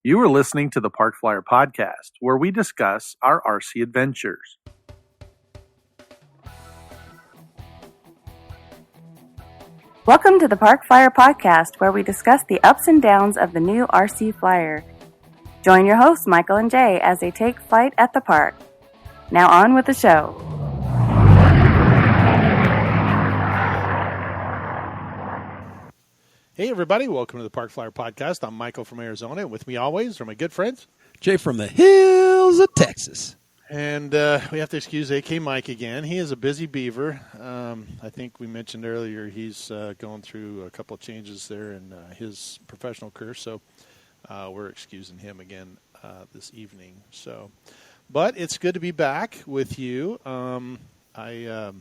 You are listening to the Park Flyer Podcast, where we discuss our RC adventures. Welcome to the Park Flyer Podcast, where we discuss the ups and downs of the new RC Flyer. Join your hosts, Michael and Jay, as they take flight at the park. Now on with the show. Hey everybody, welcome to the Park Flyer Podcast. I'm Michael from Arizona, and with me always are my good friends. Jay from the hills of Texas. And we have to excuse AK Mike again. He is a busy beaver. I think we mentioned earlier he's going through a couple of changes there in his professional career, so we're excusing him again this evening. But it's good to be back with you. I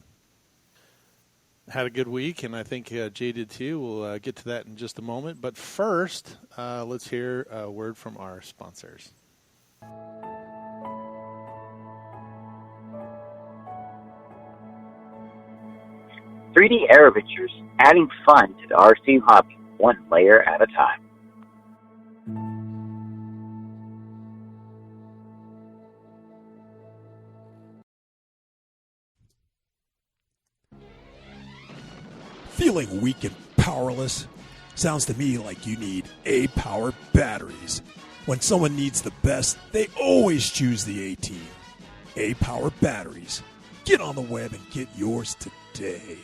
had a good week, and I think Jay did too. We'll get to that in just a moment. But first, let's hear a word from our sponsors. 3D Aeroventures, adding fun to the RC hobby, one layer at a time. Feeling weak and powerless? Sounds to me like you need A-Power batteries. When someone needs the best, they always choose the A-Team. A-Power batteries. Get on the web and get yours today.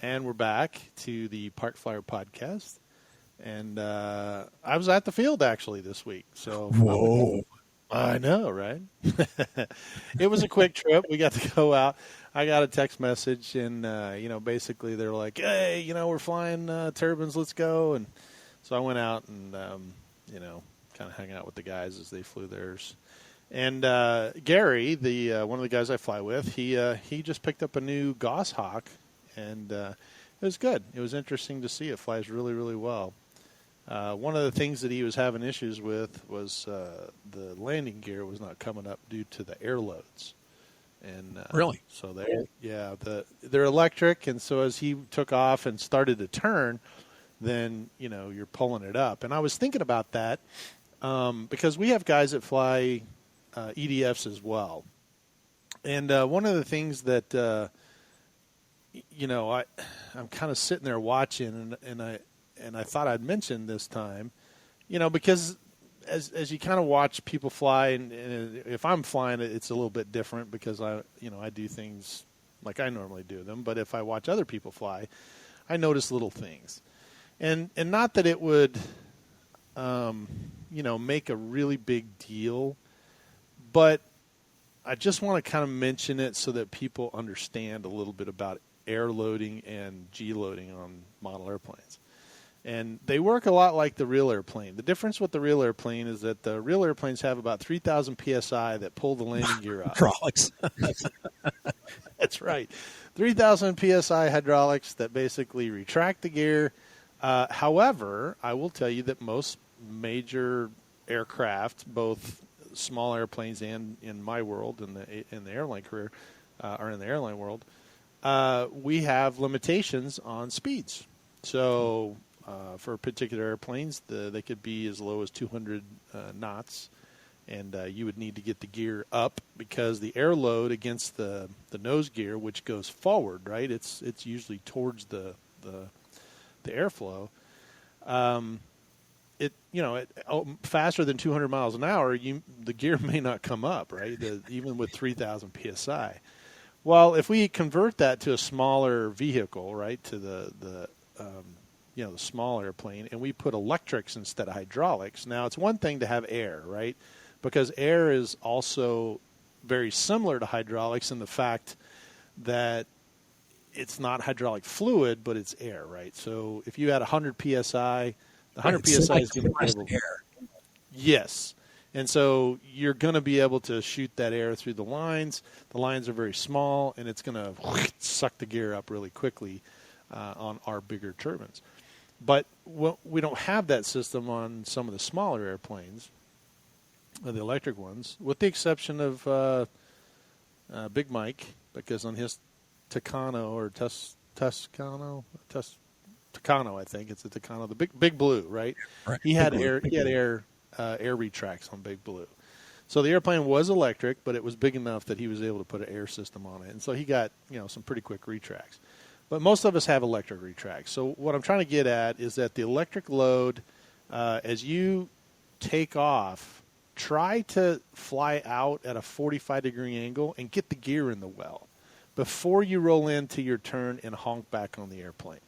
And we're back to the Park Flyer Podcast. And I was at the field, actually, this week. So Whoa. I know, right? It was a quick trip. We got to go out. I got a text message, and, basically they're like, hey, we're flying turbines, let's go. And so I went out and, kind of hung out with the guys as they flew theirs. And Gary, the one of the guys I fly with, he just picked up a new Goshawk, and it was good. It was interesting to see. It flies really, really well. One of the things that he was having issues with was the landing gear was not coming up due to the air loads. And Really? So they're electric, and so as he took off and started to turn, then you're pulling it up. And I was thinking about that because we have guys that fly EDFs as well. And one of the things that I'm kind of sitting there watching, and I thought I'd mention this time, because as you kind of watch people fly, and if I'm flying, it's a little bit different because I do things like I normally do them. But if I watch other people fly, I notice little things, and not that it would, make a really big deal, but I just want to kind of mention it so that people understand a little bit about air loading and G loading on model airplanes. And they work a lot like the real airplane. The difference with the real airplane is that the real airplanes have about 3,000 PSI that pull the landing gear up. Hydraulics. That's right. 3,000 PSI hydraulics that basically retract the gear. However, I will tell you that most major aircraft, both small airplanes and in my world, in the airline career, or in the airline world, we have limitations on speeds. So for particular airplanes, they could be as low as 200 knots, and you would need to get the gear up because the air load against the nose gear, which goes forward, right? It's usually towards the airflow. Faster than 200 miles an hour, the gear may not come up, right? Even with 3,000 PSI. Well, if we convert that to a smaller vehicle, right, to the small airplane, and we put electrics instead of hydraulics. Now, it's one thing to have air, right, because air is also very similar to hydraulics in the fact that it's not hydraulic fluid, but it's air, right? So if you had 100 PSI, the 100 PSI is going to be air. Yes. And so you're going to be able to shoot that air through the lines. The lines are very small, and it's going to suck the gear up really quickly on our bigger turbines. But we don't have that system on some of the smaller airplanes, the electric ones, with the exception of Big Mike, because on his Tucano or Tuscano, Tucano, I think it's a Tucano, the Big Blue, right? Right. He had Big Blue. air retracts on Big Blue. So the airplane was electric, but it was big enough that he was able to put an air system on it, and so he got some pretty quick retracts. But most of us have electric retracts. So what I'm trying to get at is that the electric load, as you take off, try to fly out at a 45-degree angle and get the gear in the well before you roll into your turn and honk back on the airplane.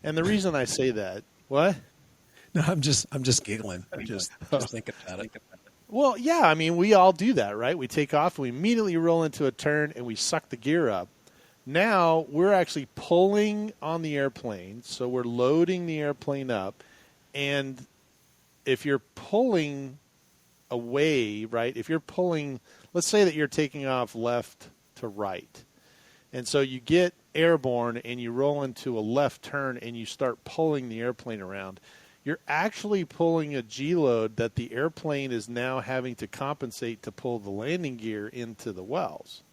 And the reason I say that, what? No, I'm just giggling. I'm just thinking about it. Well, yeah, I mean, we all do that, right? We take off, we immediately roll into a turn, and we suck the gear up. Now we're actually pulling on the airplane, so we're loading the airplane up. And if you're pulling away, right, if you're pulling, let's say that you're taking off left to right. And so you get airborne and you roll into a left turn and you start pulling the airplane around. You're actually pulling a G load that the airplane is now having to compensate to pull the landing gear into the wells.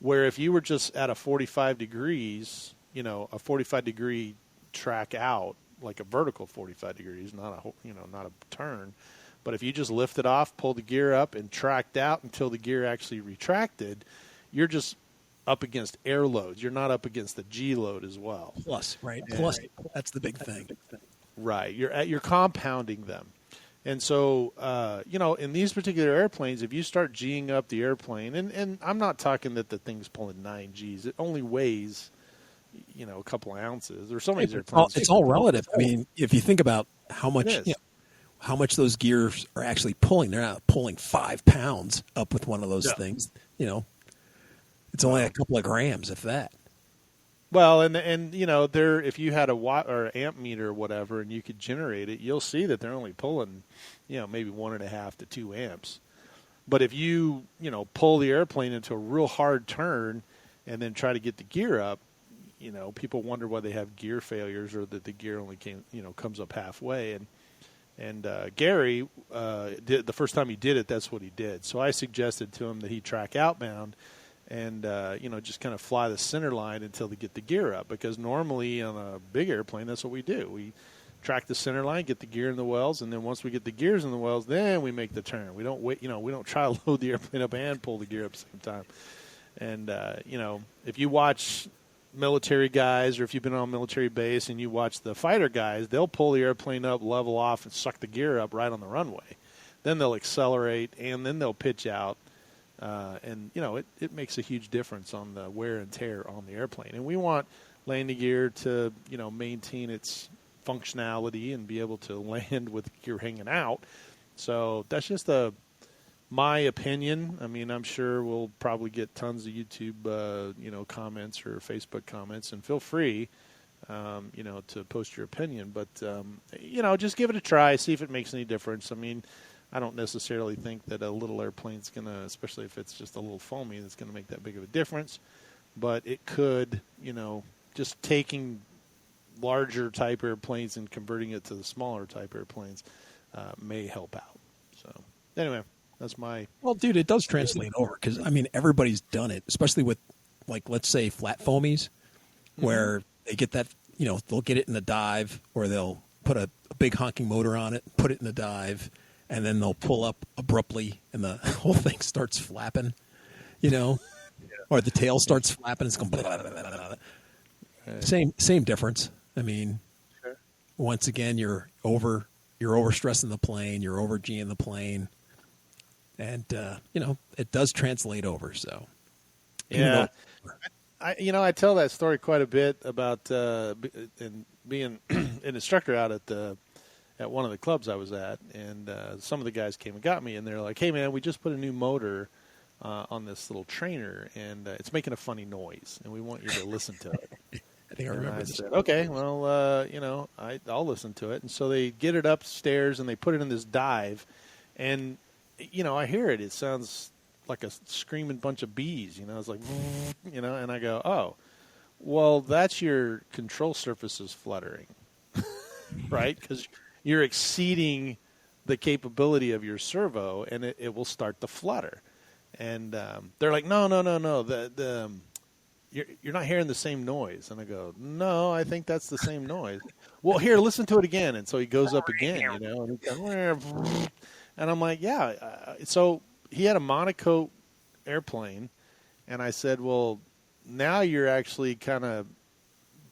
Where if you were just at a 45 degrees, a 45-degree track out, like a vertical 45 degrees, not a turn, but if you just lifted off, pulled the gear up, and tracked out until the gear actually retracted, you're just up against air loads. You're not up against the G load as well. Plus, right? Plus, that's the big thing. Right. You're compounding them. And so, in these particular airplanes, if you start G'ing up the airplane, and I'm not talking that the thing's pulling 9 Gs. It only weighs, a couple of ounces. There's so many airplanes. It's all relative. I mean, if you think about how much those gears are actually pulling, they're not pulling 5 pounds up with one of those things. It's only a couple of grams, if that. Well, and there, if you had a watt or amp meter or whatever, and you could generate it, you'll see that they're only pulling, maybe 1.5 to 2 amps. But if you, pull the airplane into a real hard turn, and then try to get the gear up, people wonder why they have gear failures or that the gear only comes up halfway. And Gary did the first time he did it, that's what he did. So I suggested to him that he track outbound. And, just kind of fly the center line until they get the gear up. Because normally on a big airplane, that's what we do. We track the center line, get the gear in the wells, and then once we get the gears in the wells, then we make the turn. We don't wait, we don't try to load the airplane up and pull the gear up at the same time. And, if you watch military guys or if you've been on a military base and you watch the fighter guys, they'll pull the airplane up, level off, and suck the gear up right on the runway. Then they'll accelerate, and then they'll pitch out. It makes a huge difference on the wear and tear on the airplane. And we want landing gear to, maintain its functionality and be able to land with gear hanging out. So that's just my opinion. I mean, I'm sure we'll probably get tons of YouTube, comments or Facebook comments. And feel free, to post your opinion. But, just give it a try, see if it makes any difference. I mean, I don't necessarily think that a little airplane's going to, especially if it's just a little foamy, that's going to make that big of a difference. But it could, just taking larger type airplanes and converting it to the smaller type airplanes may help out. So anyway, that's my... Well, dude, it does translate over because, I mean, everybody's done it, especially with, like, let's say flat foamies, where they get that, they'll get it in the dive or they'll put a big honking motor on it, put it in the dive, and then they'll pull up abruptly, and the whole thing starts flapping, or the tail starts flapping. It's going blah, blah, blah, blah, blah. Same difference. I mean, once again, you're overstressing the plane, you're over G'ing the plane, and it does translate over. So, yeah, I tell that story quite a bit about being an instructor out at one of the clubs I was at, and some of the guys came and got me, and they're like, "Hey, man, we just put a new motor on this little trainer, and it's making a funny noise, and we want you to listen to it." I think I remember. I said, "Okay, well, I'll listen to it." And so they get it upstairs, and they put it in this dive, and I hear it. It sounds like a screaming bunch of bees. It's like, and I go, "Oh, well, that's your control surfaces fluttering, right? Because you're exceeding the capability of your servo, and it will start to flutter." And they're like, no. you're not hearing the same noise. And I go, no, I think that's the same noise. Well, here, listen to it again. And so he goes up again, and he goes, and I'm like, yeah. So he had a monocoque airplane, and I said, well, now you're actually kind of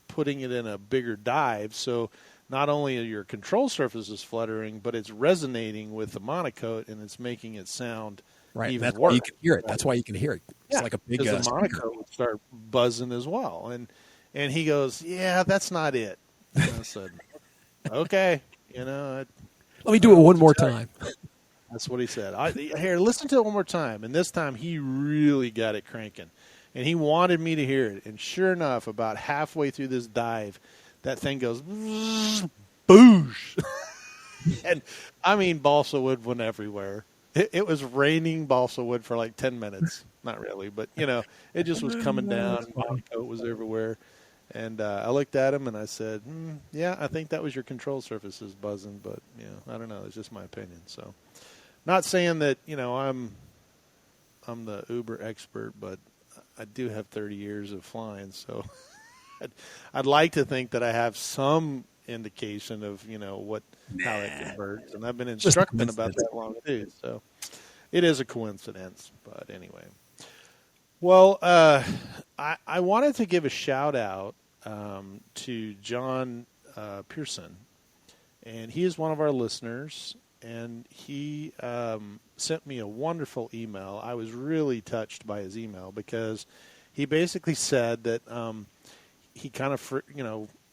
putting it in a bigger dive. So not only are your control surfaces fluttering, but it's resonating with the monocoque, and it's making it sound even that's worse. why you can hear it. That's why you can hear it. It's like a big because the monocoque would start buzzing as well. And he goes, yeah, that's not it. And I said, okay, let me do it one more time. That's what he said. Here, listen to it one more time. And this time he really got it cranking. And he wanted me to hear it. And sure enough, about halfway through this dive, that thing goes, boosh. And, I mean, balsa wood went everywhere. It was raining balsa wood for like 10 minutes. Not really, but, it just was coming down. It was everywhere. And I looked at him and I said, yeah, I think that was your control surfaces buzzing. But, I don't know. It's just my opinion. So, not saying that, I'm the Uber expert, but I do have 30 years of flying. So, I'd like to think that I have some indication of, how it converts. And I've been instructing about that long, too. So, it is a coincidence. But anyway. Well, I wanted to give a shout out to John Pearson, and he is one of our listeners, and he sent me a wonderful email. I was really touched by his email because he basically said that he kind of,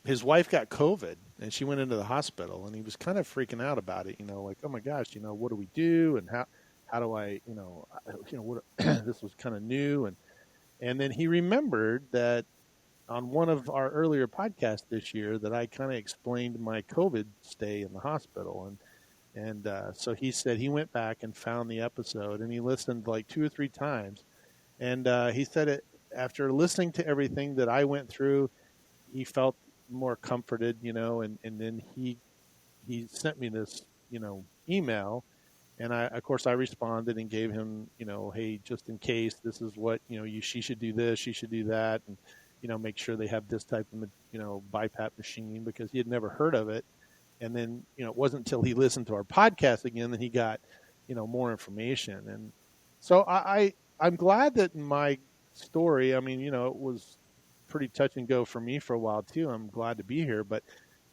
his wife got COVID, and she went into the hospital, and he was kind of freaking out about it, like, oh my gosh, what do we do, and how do I, what, this was kind of new, and then he remembered that on one of our earlier podcasts this year that I kind of explained my COVID stay in the hospital, and so he said he went back and found the episode, and he listened like 2 or 3 times, and he said after listening to everything that I went through, he felt more comforted, and then he sent me this, email. And of course, I responded and gave him, hey, just in case, this is what, she should do this, she should do that, and, make sure they have this type of, BiPAP machine, because he had never heard of it. And then, it wasn't until he listened to our podcast again that he got, more information. And so I'm glad that in my story, I mean, it was pretty touch and go for me for a while too. I'm glad to be here, but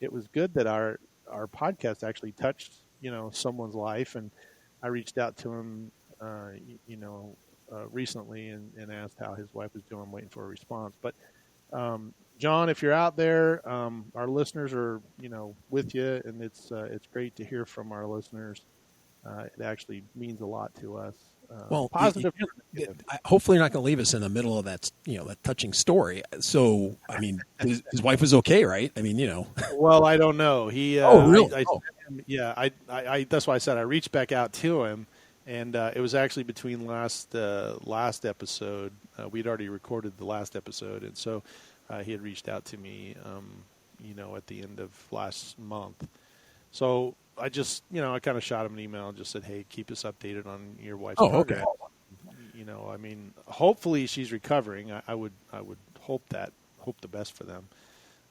it was good that our podcast actually touched, someone's life. And I reached out to him, recently and asked how his wife was doing. I'm waiting for a response. But, John, if you're out there, our listeners are, with you, and it's great to hear from our listeners. It actually means a lot to us. Well, positive. Hopefully, you're not going to leave us in the middle of that, that touching story. So, I mean, his wife was okay, right? I mean, Well, I don't know. He. Really? I that's why I said I reached back out to him, and it was actually between last episode. We'd already recorded the last episode, and so he had reached out to me, at the end of last month. So I just, I kind of shot him an email and just said, hey, keep us updated on your wife's progress. Okay. I mean, hopefully she's recovering. I would hope the best for them.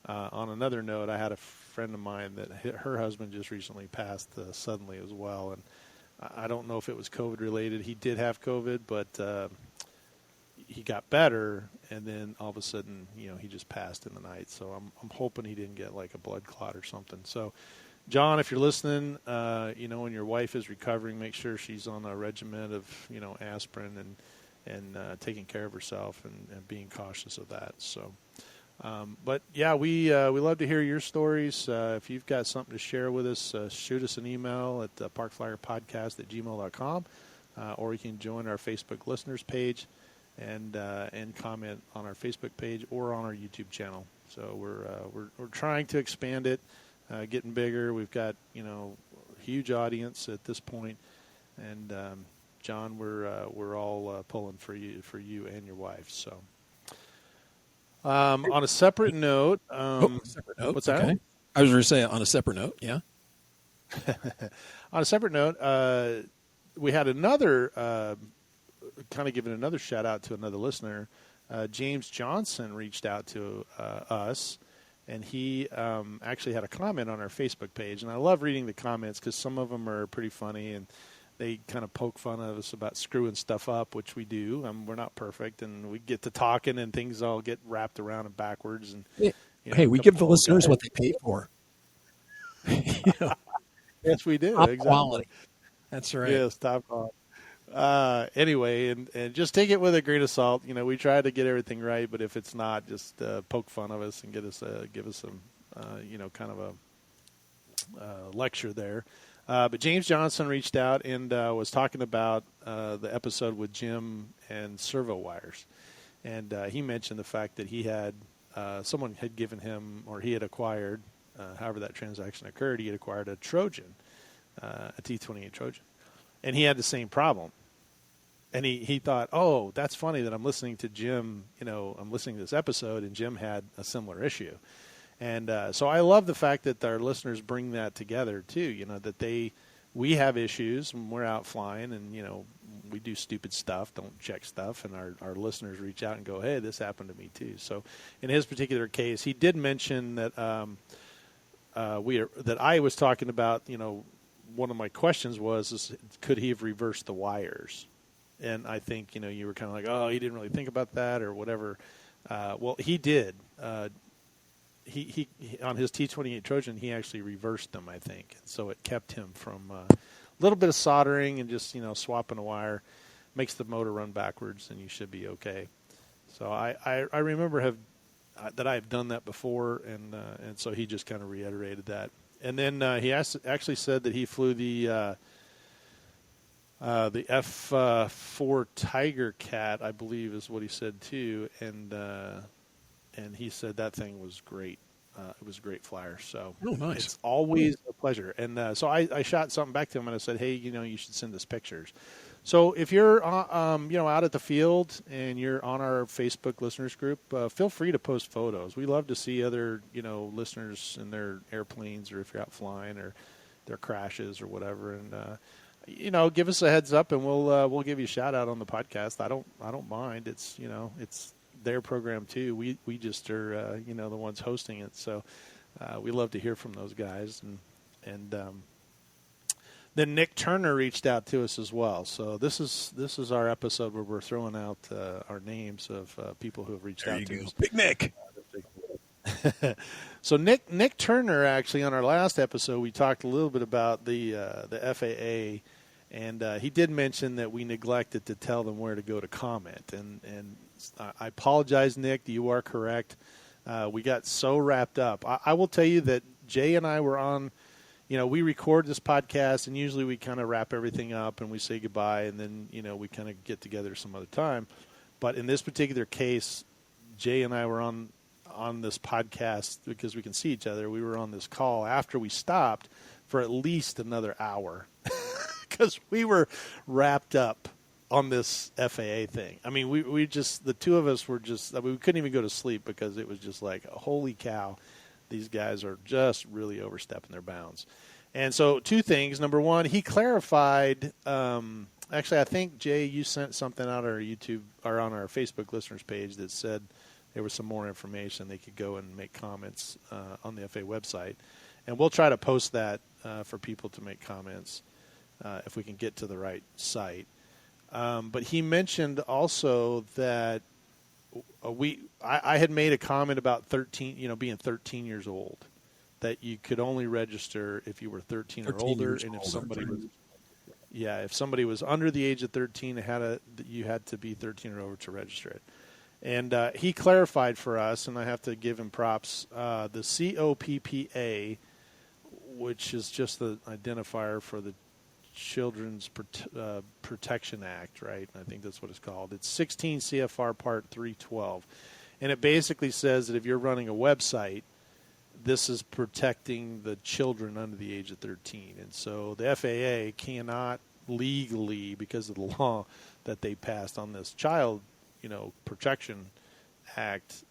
On another note, I had a friend of mine that her husband just recently passed suddenly as well, and I don't know if it was COVID related. He did have COVID, but he got better, and then all of a sudden, he just passed in the night. So I'm hoping he didn't get like a blood clot or something. So, John, if you're listening, and your wife is recovering, make sure she's on a regimen of aspirin and taking care of herself and being cautious of that. So. But yeah, we love to hear your stories. If you've got something to share with us, shoot us an email at parkflyerpodcast@gmail.com, or you can join our Facebook listeners page and comment on our Facebook page or on our YouTube channel. So we're trying to expand it, getting bigger. We've got a huge audience at this point, and John, we're all pulling for you and your wife. So. On a separate note, separate note. What's that? Okay. I was going to say on a separate note, yeah. On a separate note, we had another kind of giving another shout out to another listener, James Johnson reached out to us, and he actually had a comment on our Facebook page. And I love reading the comments because some of them are pretty funny, and they kind of poke fun at us about screwing stuff up, which we do. We're not perfect, and we get to talking, and things all get wrapped around and backwards. And hey, we give the listeners what they pay for. Yes, we do. Top exactly. quality. That's right. Yes, top quality. Anyway, and just take it with a grain of salt. We try to get everything right, but if it's not, just poke fun of us and give us some, kind of a lecture there. But James Johnson reached out and was talking about the episode with Jim and servo wires, and he mentioned the fact that he had someone had given him, or he had acquired, however that transaction occurred, he had acquired a Trojan, a T-28 Trojan, and he had the same problem. And he thought, oh, that's funny that I'm listening to Jim, I'm listening to this episode, and Jim had a similar issue. And so I love the fact that our listeners bring that together, too, that we have issues when we're out flying and, we do stupid stuff, don't check stuff, and our listeners reach out and go, hey, this happened to me, too. So in his particular case, he did mention that that I was talking about, one of my questions was could he have reversed the wires? And I think, you were kind of like, oh, he didn't really think about that or whatever. Well, he did. He on his T-28 Trojan, he actually reversed them, I think. So it kept him from a little bit of soldering and just, swapping a wire. Makes the motor run backwards, and you should be okay. So I remember that I've done that before, and so he just kind of reiterated that. And then he actually said that he flew the F4 Tiger Cat, I believe is what he said too, and he said that thing was great. It was a great flyer. So nice. It's always a pleasure. And so I shot something back to him, and I said, hey, you should send us pictures. So if you're out at the field and you're on our Facebook listeners group, feel free to post photos. We love to see other listeners in their airplanes, or if you're out flying, or their crashes or whatever, and give us a heads up, and we'll give you a shout out on the podcast. I don't mind. It's it's their program too. We just are the ones hosting it. So we love to hear from those guys, and then Nick Turner reached out to us as well. So this is our episode where we're throwing out our names of people who have reached out to us. Big Nick. So Nick Turner, actually, on our last episode, we talked a little bit about the FAA, and he did mention that we neglected to tell them where to go to comment. And I apologize, Nick. You are correct. We got so wrapped up. I will tell you that Jay and I were on. We record this podcast, and usually we kind of wrap everything up and we say goodbye, and then we kind of get together some other time. But in this particular case, Jay and I were on this podcast because we can see each other. We were on this call after we stopped for at least another hour because we were wrapped up on this FAA thing. I mean, we just, the two of us were just, we couldn't even go to sleep because it was just like, holy cow, these guys are just really overstepping their bounds. And so two things. Number one, he clarified, actually, I think, Jay, you sent something out on our YouTube or on our Facebook listeners page that said there was some more information. They could go and make comments on the FAA website. And we'll try to post that for people to make comments if we can get to the right site. But he mentioned also that I had made a comment about 13, being 13 years old, that you could only register if you were 13 or older, and if somebody was, if somebody was under the age of 13, you had to be 13 or over to register it. And he clarified for us, and I have to give him props. The COPPA, which is just the identifier for the Children's Protection Act, right? I think that's what it's called. It's 16 CFR Part 312. And it basically says that if you're running a website, this is protecting the children under the age of 13. And so the FAA cannot legally, because of the law that they passed on this Child Protection Act,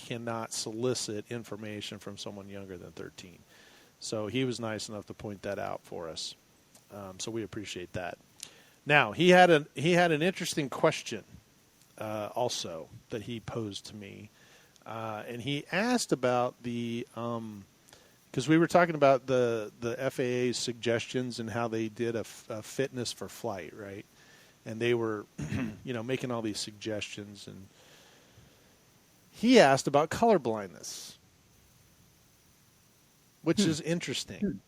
cannot solicit information from someone younger than 13. So he was nice enough to point that out for us. So we appreciate that. Now he had an interesting question also that he posed to me. And he asked about the because we were talking about the FAA's suggestions and how they did a fitness for flight, right? And they were, making all these suggestions. And he asked about color blindness, which is interesting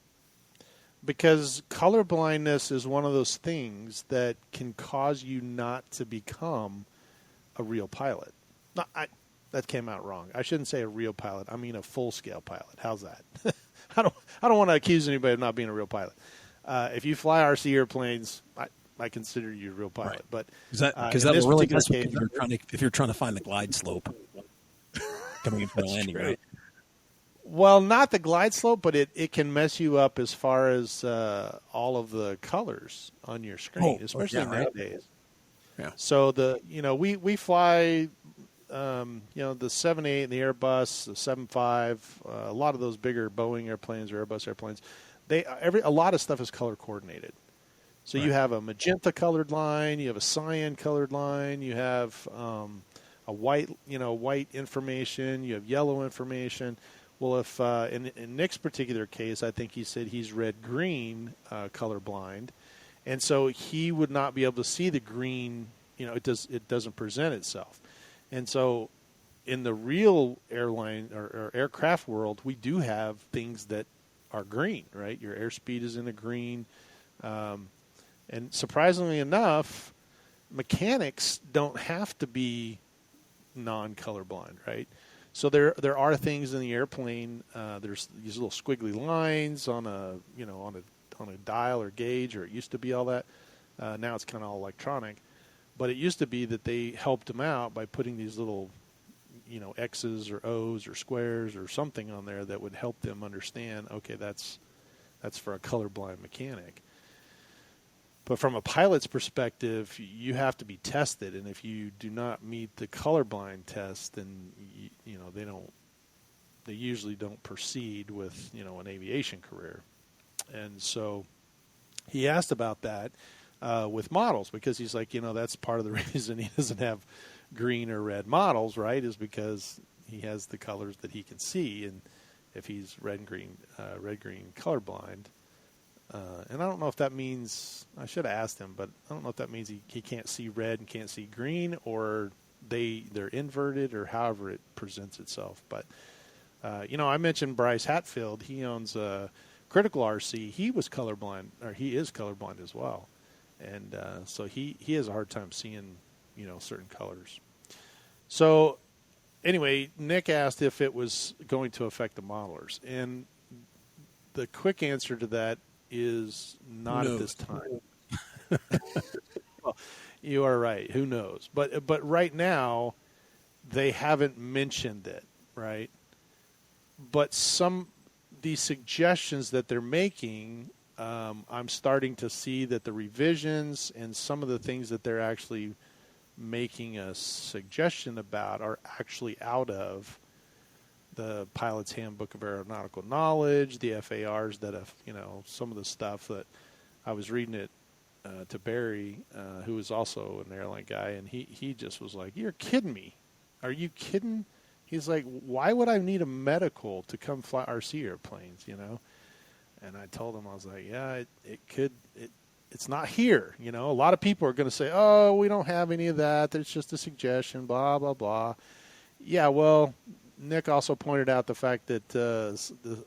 because color blindness is one of those things that can cause you not to become a real pilot. No, that came out wrong. I shouldn't say a real pilot. I mean a full-scale pilot. How's that? I don't want to accuse anybody of not being a real pilot. If you fly RC airplanes, I consider you a real pilot. Right. But because that will really mess with if you're trying to find the glide slope coming in for a landing, true. right? Well, not the glide slope, but it can mess you up as far as all of the colors on your screen, especially nowadays. Yeah. So we fly. The 78 and the Airbus, the 75, a lot of those bigger Boeing airplanes or Airbus airplanes, a lot of stuff is color coordinated. So you have a magenta colored line, you have a cyan colored line, you have a white information, you have yellow information. Well, if in Nick's particular case, I think he said he's red-green colorblind, and so he would not be able to see the green. It doesn't present itself. And so in the real airline or aircraft world, we do have things that are green, right? Your airspeed is in a green. And surprisingly enough, mechanics don't have to be non-colorblind, right? So there are things in the airplane. There's these little squiggly lines on a dial or gauge, or it used to be all that. Now it's kind of all electronic. But it used to be that they helped them out by putting these little, X's or O's or squares or something on there that would help them understand, okay, that's for a colorblind mechanic. But from a pilot's perspective, you have to be tested, and if you do not meet the colorblind test, then they usually don't proceed with an aviation career. And so he asked about that. With models, because he's like, that's part of the reason he doesn't have green or red models, right, is because he has the colors that he can see, and if he's red-green colorblind, and I don't know if that means, I should have asked him, but I don't know if that means he can't see red and can't see green, or they're inverted, or however it presents itself. But, I mentioned Bryce Hatfield. He owns Critical RC. He was colorblind, or he is colorblind as well. And so he has a hard time seeing, certain colors. So anyway, Nick asked if it was going to affect the modelers. And the quick answer to that is not at this time. Well, you are right. Who knows? But right now, they haven't mentioned it, right? But these suggestions that they're making, I'm starting to see that the revisions and some of the things that they're actually making a suggestion about are actually out of the Pilot's Handbook of Aeronautical Knowledge, the FARs that have, some of the stuff that I was reading it to Barry, who is also an airline guy, and he just was like, "You're kidding me. Are you kidding?" He's like, "Why would I need a medical to come fly RC airplanes, And I told him, I was like, yeah, it's not here. A lot of people are going to say, oh, we don't have any of that. It's just a suggestion, blah, blah, blah. Yeah, well, Nick also pointed out the fact that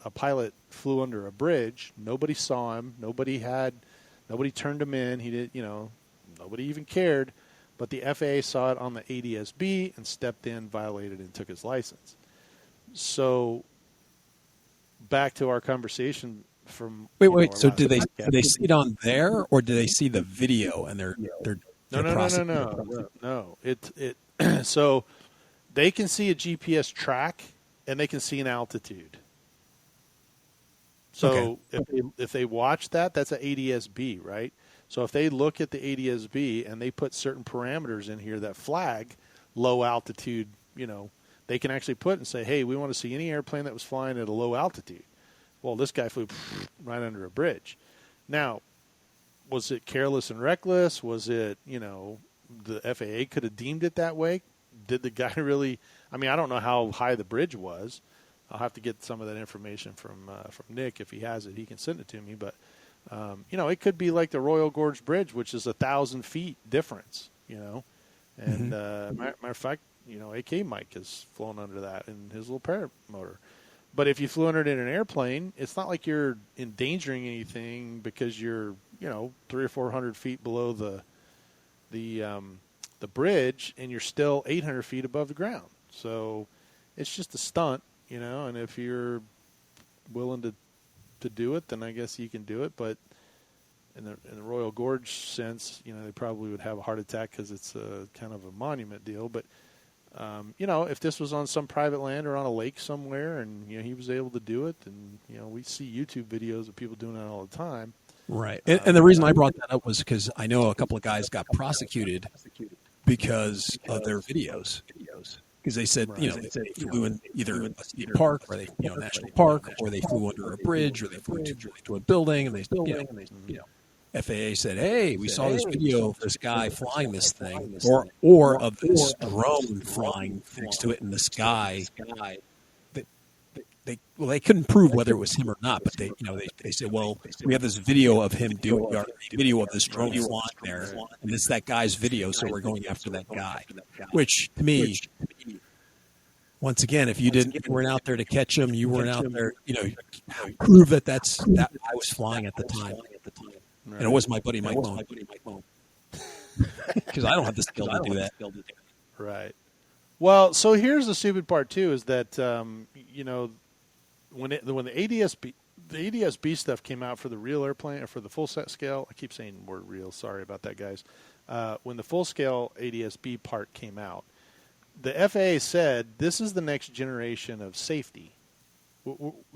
a pilot flew under a bridge. Nobody saw him. Nobody turned him in. He did, nobody even cared. But the FAA saw it on the ADS-B and stepped in, violated, and took his license. So back to our conversation from wait. So do they see it on there, or do they see the video and they're No. It so they can see a GPS track and they can see an altitude. So if they watch that, that's an ADS-B, right? So if they look at the ADS-B and they put certain parameters in here that flag low altitude, they can actually put and say, hey, we want to see any airplane that was flying at a low altitude. Well, this guy flew right under a bridge. Now, was it careless and reckless? Was it, the FAA could have deemed it that way. Did the guy really? I mean, I don't know how high the bridge was. I'll have to get some of that information from Nick. If he has it, he can send it to me. But it could be like the Royal Gorge Bridge, which is 1,000 feet difference. And matter of fact, AK Mike has flown under that in his little paramotor. But if you flew under it in an airplane, it's not like you're endangering anything because you're 300 or 400 feet below the bridge, and you're still 800 feet above the ground. So it's just a stunt, and if you're willing to do it, then I guess you can do it. But in the Royal Gorge sense, they probably would have a heart attack because it's a kind of a monument deal. But if this was on some private land or on a lake somewhere, and he was able to do it, and we see YouTube videos of people doing that all the time. Right, and the reason I brought that up was because I know a couple of guys got prosecuted because of their videos. Because they said, they flew in either a state park or they, national park, or they flew under a bridge, or they flew to a building, and they, FAA said, "Hey, we saw this video of this guy flying this thing, or of this drone flying next to it in the sky." They couldn't prove whether it was him or not, but they said, "Well, we have this video of him doing video of this drone flying there, and it's that guy's video, so we're going after that guy." Which to me, once again, if you weren't out there to catch him, you weren't out there, prove that I was flying at the time. And it was my buddy Mike Bone. Because I don't have the skill to do that. Right. Well, so here's the stupid part too: is that when the ADS-B stuff came out for the real airplane or for the full set scale, I keep saying the word real. Sorry about that, guys. When the full scale ADS-B part came out, the FAA said this is the next generation of safety.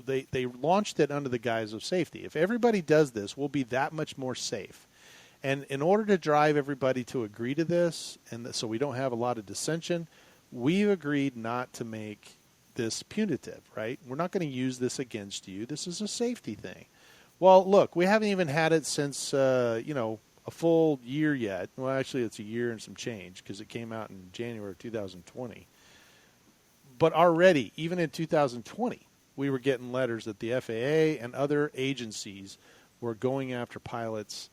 They launched it under the guise of safety. If everybody does this, we'll be that much more safe. And in order to drive everybody to agree to this, and so we don't have a lot of dissension, we've agreed not to make this punitive, right? We're not going to use this against you. This is a safety thing. Well, look, we haven't even had it since, a full year yet. Well, actually, it's a year and some change because it came out in January of 2020. But already, even in 2020, we were getting letters that the FAA and other agencies were going after pilots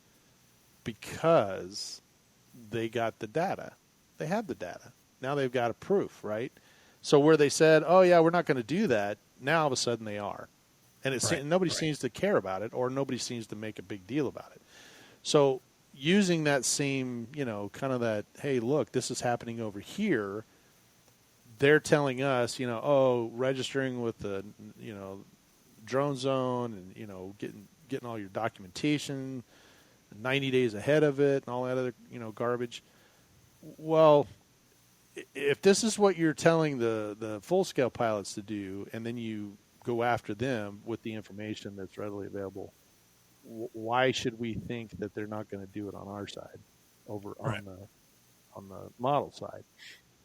because they got the data. They have the data. Now they've got a proof, right? So where they said, oh, yeah, we're not going to do that, now all of a sudden they are. And nobody seems to care about it, or nobody seems to make a big deal about it. So using that same, kind of that, hey, look, this is happening over here, they're telling us, registering with the, drone zone and, getting all your documentation 90 days ahead of it and all that other, garbage. Well, if this is what you're telling the full-scale pilots to do, and then you go after them with the information that's readily available, why should we think that they're not going to do it on our side on the model side?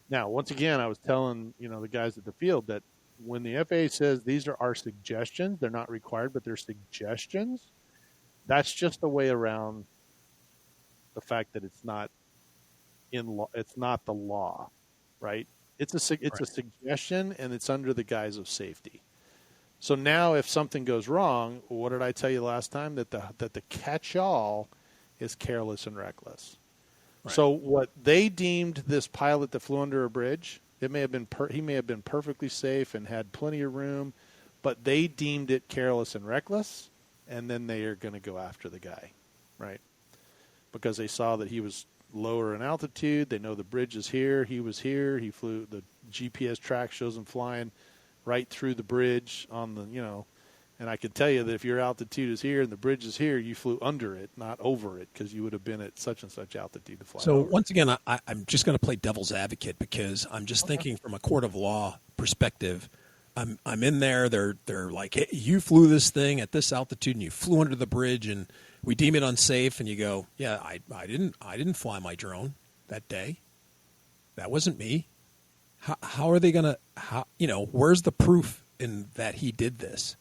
Now, once again, I was telling, the guys at the field that when the FAA says these are our suggestions, they're not required, but they're suggestions, that's just a way around the fact that it's not it's not the law, right? It's a suggestion, and it's under the guise of safety. So now if something goes wrong, what did I tell you last time? That the catch-all is careless and reckless. Right. So what they deemed this pilot that flew under a bridge, it may have been he may have been perfectly safe and had plenty of room, but they deemed it careless and reckless, and then they are going to go after the guy, right? Because they saw that he was lower in altitude. They know the bridge is here. He was here. He flew. The GPS track shows him flying right through the bridge on the, and I can tell you that if your altitude is here and the bridge is here, you flew under it, not over it, because you would have been at such and such altitude to fly. So over. Once again, I'm just going to play devil's advocate because I'm just thinking from a court of law perspective. I'm in there. They're like, hey, you flew this thing at this altitude and you flew under the bridge and we deem it unsafe. And you go, yeah, I didn't fly my drone that day. That wasn't me. How are they going to, where's the proof in that he did this?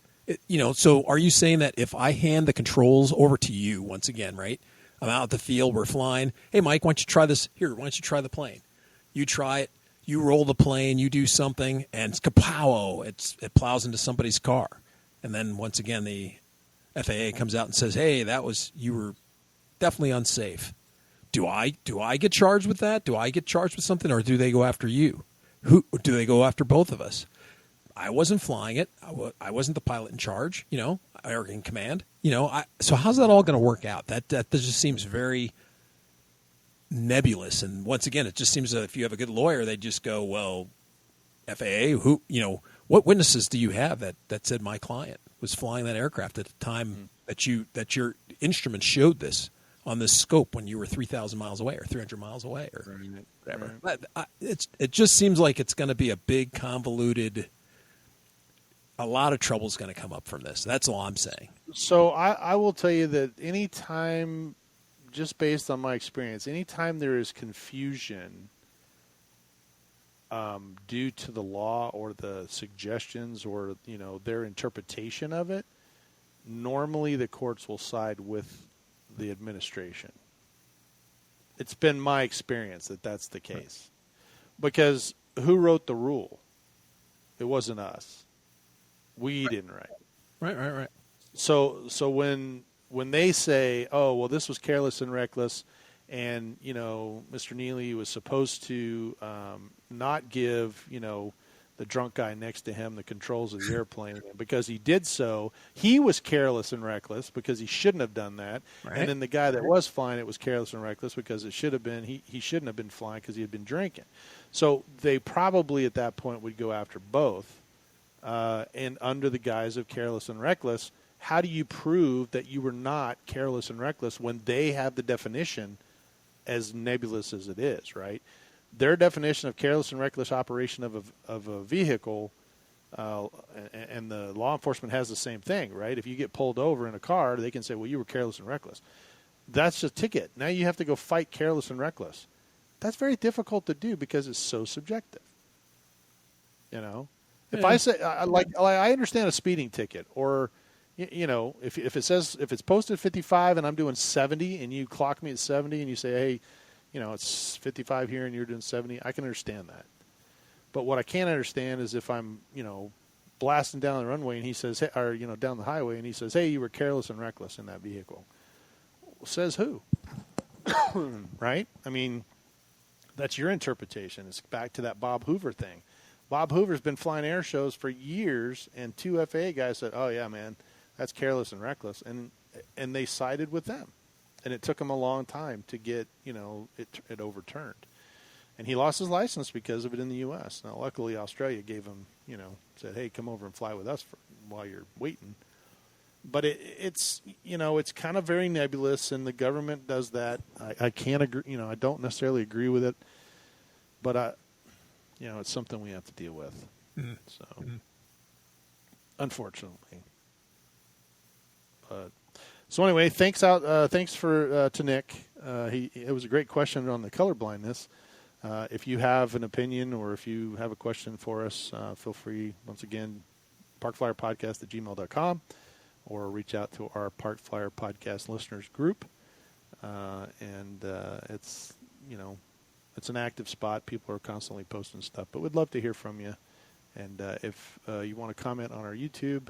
So are you saying that if I hand the controls over to you once again, right? I'm out at the field. We're flying. Hey, Mike, why don't you try this? Here, why don't you try the plane? You try it. You roll the plane. You do something, and it's kapow! It plows into somebody's car. And then once again, the FAA comes out and says, "Hey, you were definitely unsafe." Do I get charged with that? Do I get charged with something, or do they go after you? Who do they go after? Both of us. I wasn't flying it. I wasn't the pilot in charge. Or in command. So how's that all going to work out? That just seems very nebulous. And once again, it just seems that if you have a good lawyer, they just go, well, FAA, what witnesses do you have that said my client was flying that aircraft at the time that your instrument showed this on this scope when you were 3,000 miles away or 300 miles away or whatever? Right. But it just seems like it's going to be a big, convoluted. A lot of trouble is going to come up from this. That's all I'm saying. So I will tell you that anytime, just based on my experience, anytime there is confusion due to the law or the suggestions or their interpretation of it, normally the courts will side with the administration. It's been my experience that that's the case. Because who wrote the rule? It wasn't us. We didn't write. Right. So when they say, "Oh, well, this was careless and reckless," and Mr. Neely was supposed to not give the drunk guy next to him the controls of the airplane, and because he did so, he was careless and reckless because he shouldn't have done that. Right. And then the guy that was flying it was careless and reckless because it should have been he shouldn't have been flying because he had been drinking. So they probably at that point would go after both. And under the guise of careless and reckless, how do you prove that you were not careless and reckless when they have the definition as nebulous as it is, right? Their definition of careless and reckless operation of a vehicle, and the law enforcement has the same thing, right? If you get pulled over in a car, they can say, well, you were careless and reckless. That's a ticket. Now you have to go fight careless and reckless. That's very difficult to do because it's so subjective, If I say I understand a speeding ticket, or if it's posted 55 and I'm doing 70 and you clock me at 70 and you say, hey, it's 55 here and you're doing 70, I can understand that. But what I can't understand is if I'm blasting down the runway and he says, hey, or down the highway and he says, hey, you were careless and reckless in that vehicle. Well, says who? Right? I mean, that's your interpretation. It's back to that Bob Hoover thing. Bob Hoover's been flying air shows for years, and two FAA guys said, oh, yeah, man, that's careless and reckless. And they sided with them. And it took them a long time to get, it overturned. And he lost his license because of it in the U.S. Now, luckily, Australia gave him, said, hey, come over and fly with us while you're waiting. But it's kind of very nebulous, and the government does that. I can't agree, I don't necessarily agree with it. But it's something we have to deal with. Mm-hmm. So, unfortunately. So anyway, thanks to Nick. It was a great question on the color blindness. If you have an opinion or if you have a question for us, feel free, once again, parkflyerpodcast@gmail.com, or reach out to our Park Flyer Podcast listeners group. It's an active spot. People are constantly posting stuff, but we'd love to hear from you. And if you want to comment on our YouTube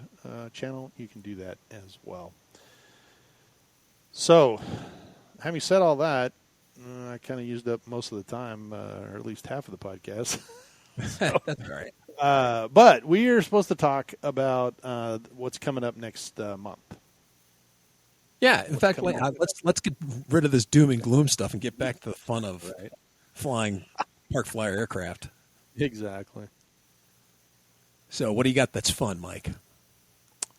channel, you can do that as well. So, having said all that, I kind of used up most of the time, or at least half of the podcast. That's all right. But we are supposed to talk about what's coming up next month. Yeah, in fact, let's get rid of this doom and gloom stuff and get back to the fun of flying Park Flyer aircraft. Exactly. So what do you got that's fun, Mike?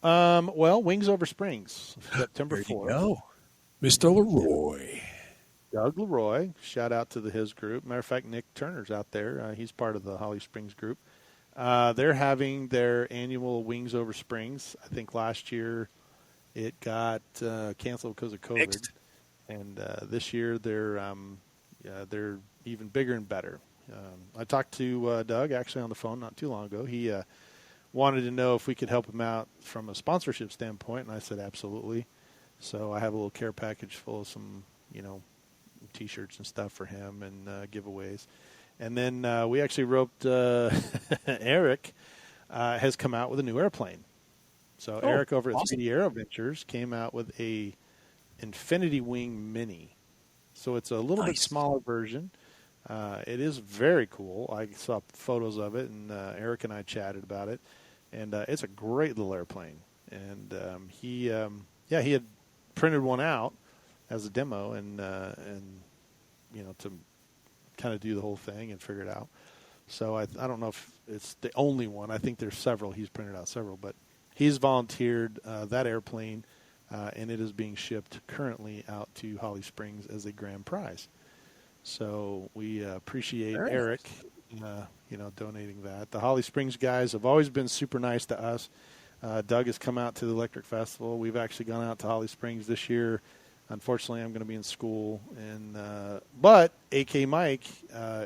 Well, Wings Over Springs, September 4th. Go. Mr. Leroy. Doug Leroy, shout out to his group. Matter of fact, Nick Turner's out there. He's part of the Holly Springs group. They're having their annual Wings Over Springs. I think last year it got canceled because of COVID. Next. And this year they're even bigger and better. I talked to Doug actually on the phone not too long ago. He wanted to know if we could help him out from a sponsorship standpoint, and I said absolutely. So I have a little care package full of some T-shirts and stuff for him and giveaways. And then we actually roped Eric has come out with a new airplane. So Eric over at awesome. 3D Aero Ventures came out with a Infinity Wing Mini. So it's a little bit smaller version. It is very cool. I saw photos of it, and Eric and I chatted about it. And it's a great little airplane. And he had printed one out as a demo, and to kind of do the whole thing and figure it out. So I don't know if it's the only one. I think there's several. He's printed out several, but he's volunteered that airplane, and it is being shipped currently out to Holly Springs as a grand prize. So we appreciate Eric, donating that. The Holly Springs guys have always been super nice to us. Doug has come out to the Electric Festival. We've actually gone out to Holly Springs this year. Unfortunately, I'm going to be in school, but AK Mike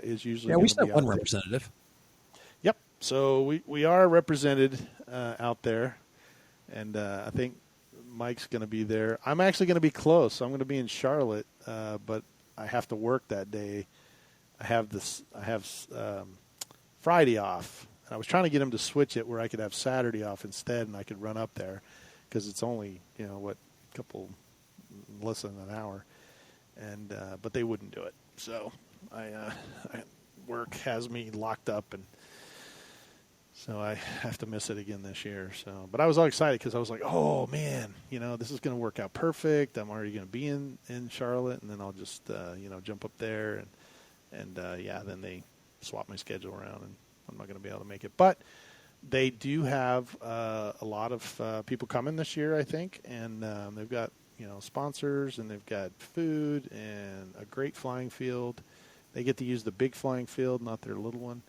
is usually. Yeah, we still have one representative. Yep. So we are represented out there, and I think Mike's going to be there. I'm actually going to be close. I'm going to be in Charlotte, but I have to work that day. I have Friday off. I was trying to get him to switch it where I could have Saturday off instead, and I could run up there because it's only less than an hour, and but they wouldn't do it. So work has me locked up, and so I have to miss it again this year. So, but I was all excited because I was like, oh man, this is going to work out perfect. I'm already going to be in Charlotte, and then I'll just jump up there, and then they swap my schedule around, and I'm not going to be able to make it. But they do have a lot of people coming this year, I think, and they've got sponsors, and they've got food and a great flying field. They get to use the big flying field, not their little one,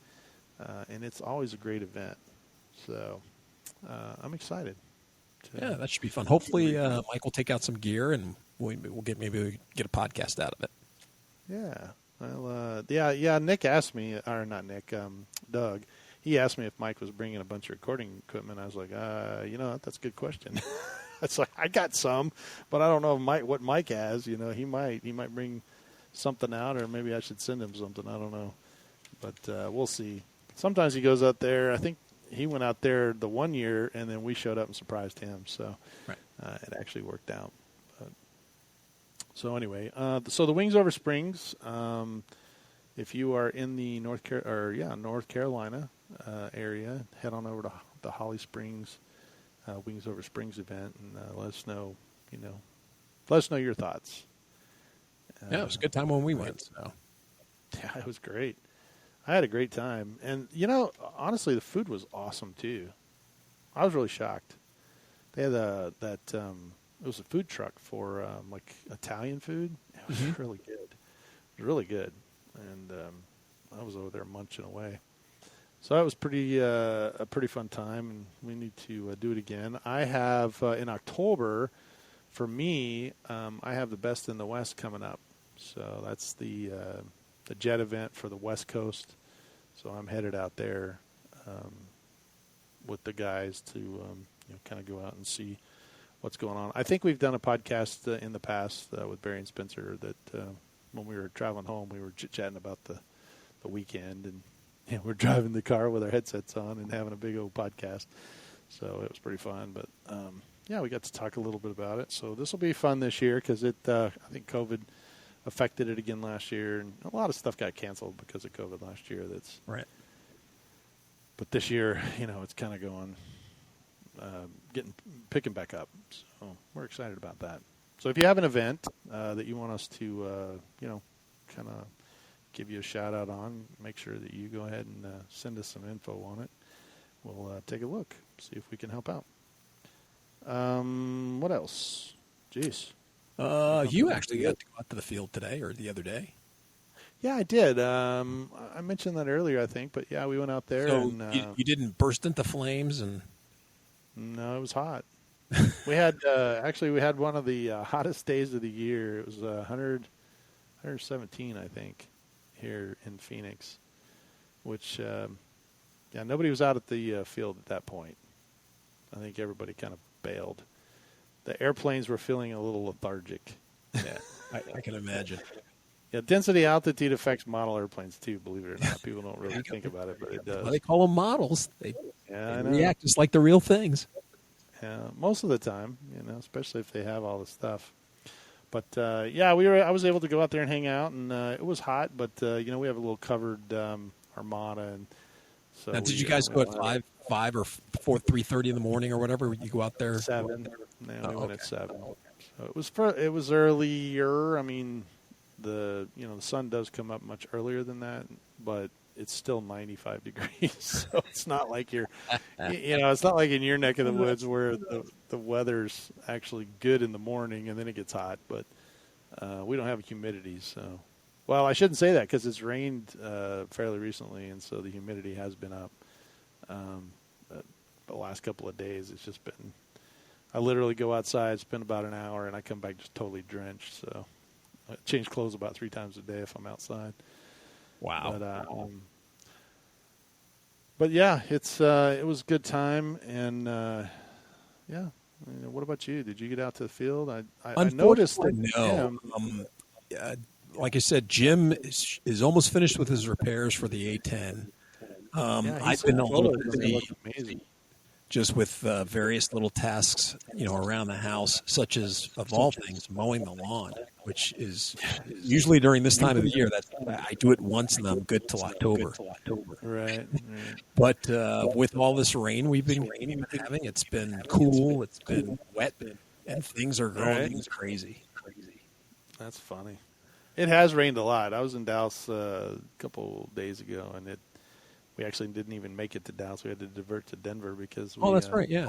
and it's always a great event. So I'm excited. Yeah, that should be fun. Hopefully, Mike will take out some gear, and we'll get a podcast out of it. Yeah. Well, Nick asked me, or not Nick, Doug. He asked me if Mike was bringing a bunch of recording equipment. I was like, that's a good question. It's like I got some, but I don't know what Mike has. He might bring something out, or maybe I should send him something. I don't know, but we'll see. Sometimes he goes out there. I think he went out there the one year, and then we showed up and surprised him. So it actually worked out. So anyway, so the Wings Over Springs. If you are in the North Carolina area, head on over to the Holly Springs Wings Over Springs event, and let us know. Let us know your thoughts. Yeah, it was a good time when we went. So. Yeah, it was great. I had a great time, and honestly, the food was awesome too. I was really shocked. They had it was a food truck for like Italian food. It was really good. It was really good, and I was over there munching away. So that was a pretty fun time, and we need to do it again. I have in October, for me, I have the Best in the West coming up. So that's the jet event for the West Coast. So I'm headed out there with the guys to kind of go out and see what's going on. I think we've done a podcast in the past with Barry and Spencer that when we were traveling home, we were chit-chatting about the weekend, and we're driving the car with our headsets on and having a big old podcast. So it was pretty fun. But, we got to talk a little bit about it. So this will be fun this year because I think COVID affected it again last year, and a lot of stuff got canceled because of COVID last year. That's right. But this year, it's kind of going, picking back up. So we're excited about that. So if you have an event that you want us to, kind of give you a shout out on, make sure that you go ahead and send us some info on it. We'll take a look, see if we can help out. What else? Jeez. You actually got to go out to the field today or the other day. Yeah, I did. I mentioned that earlier, I think, but yeah, we went out there. So and, you didn't burst into flames and. No, it was hot. We had we had one of the hottest days of the year. It was 117, I think, here in Phoenix, which nobody was out at the field at that point. I think everybody kind of bailed. The airplanes were feeling a little lethargic. Yeah. I can imagine. Yeah, density altitude affects model airplanes too. Believe it or not, people don't really think about it, but it does. Well, they call them models. They I know. react just like the real things. Yeah, most of the time, especially if they have all the stuff. But I was able to go out there and hang out, and it was hot. But we have a little covered Armada, and so. Now, did you guys go at 5 or 3:30 in the morning or whatever? You go out there 7. No, we went at 7. So it was earlier. I mean, the sun does come up much earlier than that, but it's still 95 degrees. So it's not like it's not like in your neck of the woods where the weather's actually good in the morning and then it gets hot. But we don't have humidity, so. Well, I shouldn't say that because it's rained fairly recently, and so the humidity has been up. The last couple of days, it's just been. I literally go outside, spend about an hour, and I come back just totally drenched. So I change clothes about 3 times a day if I'm outside. Wow. But yeah, it was a good time, and yeah. What about you? Did you get out to the field? I noticed that. No. Like I said, Jim is almost finished with his repairs for the A10. I've been a little busy, just with various little tasks, around the house, such as, of all things, mowing the lawn, which is usually during this time of the year. That I do it once and I'm good till October. Right. But with all this rain we've been having, it's been cool, it's been wet, and things are growing crazy. That's funny. It has rained a lot. I was in Dallas a couple days ago, and we actually didn't even make it to Dallas. We had to divert to Denver because that's right, yeah.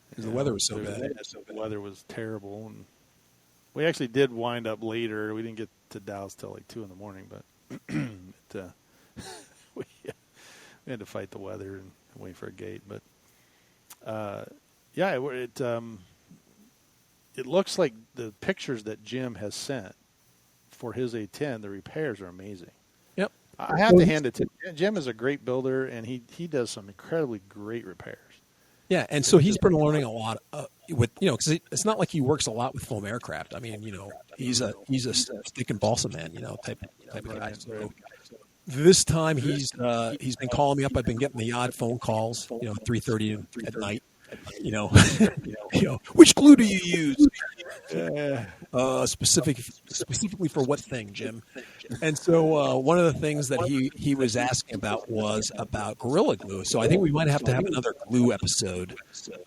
Because the weather was so bad. The weather was terrible, and we actually did wind up later. We didn't get to Dallas till like 2 in the morning, but we had to fight the weather and wait for a gate. But it looks like the pictures that Jim has sent for his A10, the repairs are amazing. Yep. I have to hand it to Jim. Jim is a great builder, and he does some incredibly great repairs. Yeah, and so he's been learning a lot with, because it's not like he works a lot with foam aircraft. I mean, he's a stick and balsa man, type of guy. So this time he's been calling me up. I've been getting the odd phone calls, 3:30 at night. Which glue do you use? Specifically for what thing, Jim? And so one of the things that he was asking about was about Gorilla Glue. So I think we might have to have another glue episode,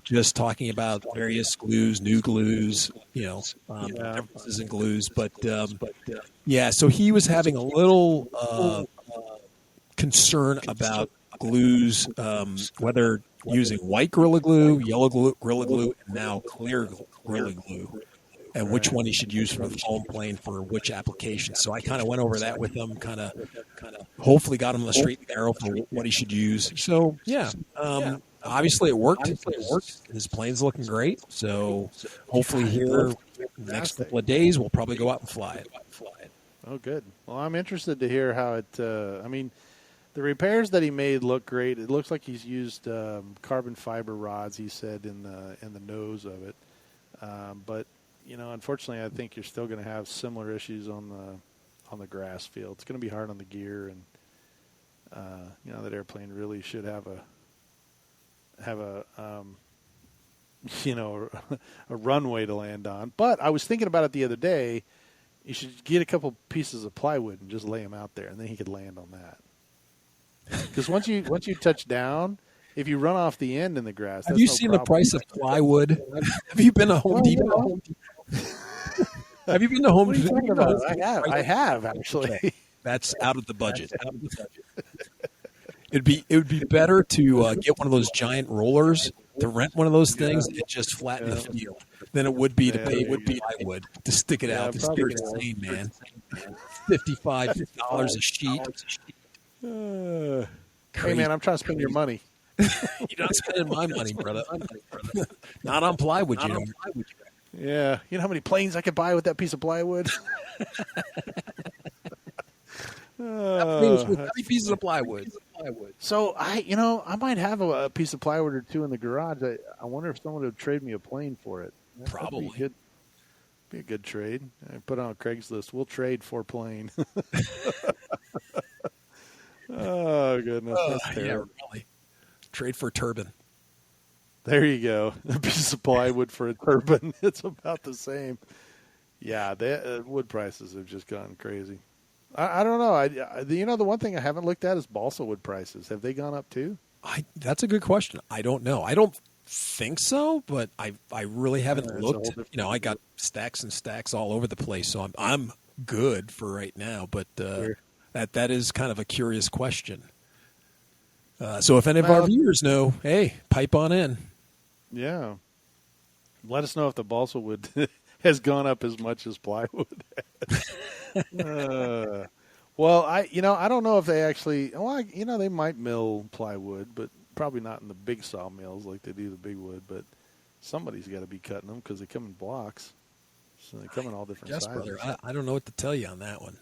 just talking about various glues, new glues, differences in glues. But so he was having a little concern about glues, whether using white Gorilla Glue, yellow Gorilla Glue, and now clear Gorilla Glue, and which one he should use for the foam plane for which application. So I kind of went over that with him, kind of hopefully got him on the straight and narrow for what he should use. So, obviously it worked. His plane's looking great. So hopefully here in the next couple of days, we'll probably go out and fly it. Oh, good. Well, I'm interested to hear how it the repairs that he made look great. It looks like he's used carbon fiber rods, he said, in the nose of it. But unfortunately, I think you're still going to have similar issues on the grass field. It's going to be hard on the gear, and that airplane really should have a a runway to land on. But I was thinking about it the other day. You should get a couple pieces of plywood and just lay them out there, and then he could land on that. Because once you touch down, if you run off the end in the grass, have you seen the price of plywood? Have you been to Home Depot? Have you been to Home Depot? I have actually. That's out of the budget. It would be better to get one of those giant rollers, to rent one of those things and just flatten the field than it would be to pay plywood to stick it out. This gear is insane, man. $55 a sheet. Hey, man, I'm trying to spend your money. You're not spending my money, brother. Not on plywood, Yeah. You know how many planes I could buy with that piece of plywood? 3 pieces of plywood. So, I might have a piece of plywood or two in the garage. I wonder if someone would trade me a plane for it. Probably. Be Be a good trade. I put on Craigslist. We'll trade for plane. Oh, goodness. That's Yeah, terrible. really. Trade for turbine. There you go. A piece of plywood for a turbine. It's about the same. Yeah, wood prices have just gone crazy. I don't know. The one thing I haven't looked at is balsa wood prices. Have they gone up too? That's a good question. I don't know. I don't think so, but I really haven't It's a looked. whole different- I got stacks and stacks all over the place, so I'm good for right now. But Sure. that is kind of a curious question. So if any of our viewers know, hey, pipe on in. Yeah. Let us know if the balsa wood has gone up as much as plywood has. Well, I don't know if they actually. Well, they might mill plywood, but probably not in the big sawmills like they do the big wood. But somebody's got to be cutting them because they come in blocks, so they come in all different Yes, sizes. brother. I don't know what to tell you on that one.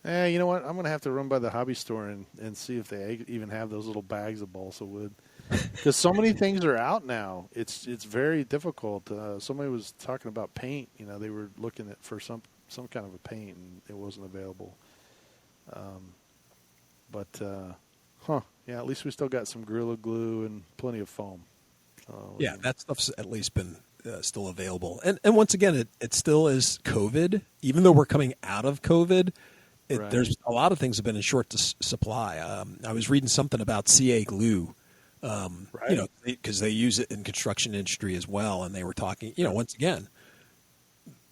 You know what? I'm going to have to run by the hobby store and see if they even have those little bags of balsa wood. Because so many things are out now. It's very difficult. Somebody was talking about paint. They were looking for some kind of a paint, and it wasn't available. Yeah, at least we still got some Gorilla Glue and plenty of foam. Yeah, that stuff's at least been still available. And once again, it still is COVID. Even though we're coming out of COVID, Right. there's a lot of things have been in short supply. I was reading something about CA glue, Right. because they use it in construction industry as well. And they were talking, once again,